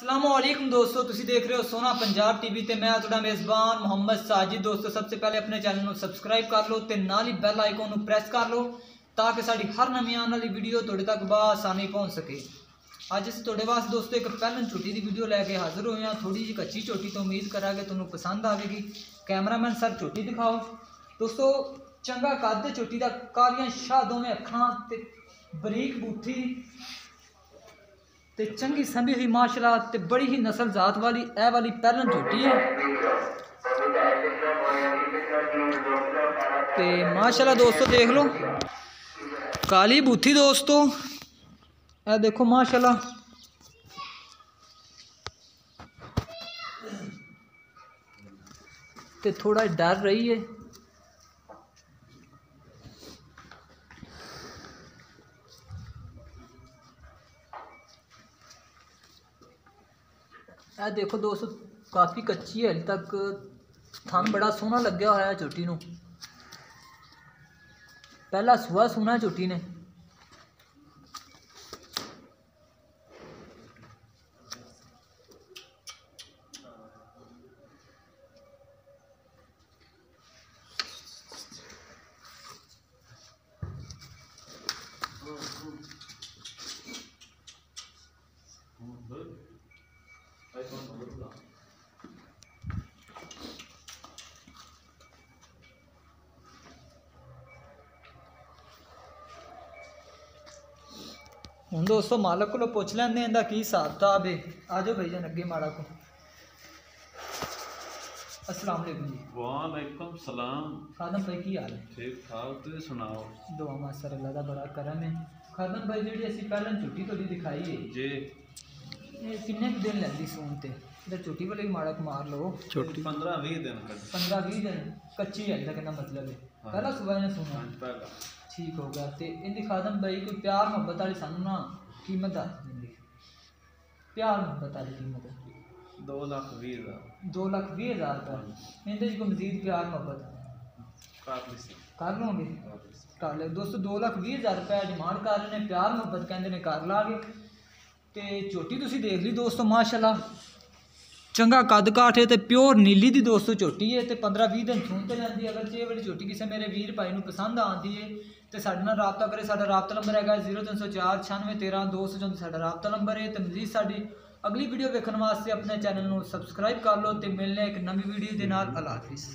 अस्सलामुअलैकुम दोस्तों, तुसी देख रहे हो सोना पंजाब टीवी ते मैं तुहाडा मेज़बान मोहम्मद साजिद। दोस्तों सबसे पहले अपने चैनल को सब्सक्राइब कर लो ते नाल ही बैल आइकन को प्रेस कर लो ताकि साडी हर नवी आने वाली वीडियो तुहाडे तक बआसानी पहुंच सके। अज असीं तुहाडे वास्ते दोस्तों एक पैलन झोटी की वीडियो लैके हाजिर होए हां। थोड़ी जी कच्ची झोटी तो उम्मीद करांगे तुहानूं पसंद आवेगी। कैमरामैन सर झोटी दिखाओ। दोस्तों चंगा कद झोटी का, कालियां शाह दोवें अखां ते बरीक बूथी ते चंगी संभी हुई माशाल्लाह ते बड़ी ही नस्ल जात वाली ए वाली पैलन झोटी है ते माशाल्लाह दोस्तों देख लो काली बूथी। दोस्तों ए देखो माशाल्लाह ते थोड़ा डर रही है। ए देखो दोस्तों काफ़ी कच्ची है, अभी तक थान बड़ा सोहना लग्या होया है झोटी नूं। पहला सुआ सुना झोटी ने। हुण दोस्तों मालक को पुछ लैंदे इहदा की हिसाब किताब है। आ जाओ भाई जान अगे माड़ा को। अस्सलाम वालेकुम जी। वालेकुम सलाम। खादम भाई की हाल है? ठीक ठाक, तुम सुनाओ? दुआ मासर अल्लाह दा बड़ा करम है। खादम भाई जी असीं पैलन झोटी तुहाडी दिखाई है जी, ये किन्ने कुछ दिन लैंदी सून ते इधर झोटी वाले माड़ा को मार लो। छोटी 15-20 दिन 15-20 दिन कच्ची है, इहदा कहना मतलब है पहला सुबह ने सुना पहला ठीक हो गया। तो इनकी खादम भाई कोई प्यार मुहब्बत वाली सानू ना कीमत दस देंगे। प्यार मुहब्बत वाली कीमत 2,20,000 2,20,000 रुपये। इनके को मजीद प्यार मुहब्बत कर लोगे कर ले दोस्तों। 2,20,000 रुपये डिमांड कर रहे हैं, प्यार मुहब्बत कहते हैं कर लागे। तो झोटी तुसी देख ली दोस्तों माशाल्लाह चंगा कद काठ है तो प्योर नीली दी दोस्तों झोटी है तो 15-20 दिन सुनते जाती है। अगर ये वाली झोटी किसी मेरे वीर भाई को पसंद आती है तो साढ़े नाल राबता करे। साडा राबता नंबर है 0304 96 13 234 साडा राबता नंबर है। तो मजीद साडी अगली वीडियो देखने वास्ते अपने चैनल को सबसक्राइब कर लो। तो मिलने एक नवी वीडियो के नाल। अल्लाह हाफिज़।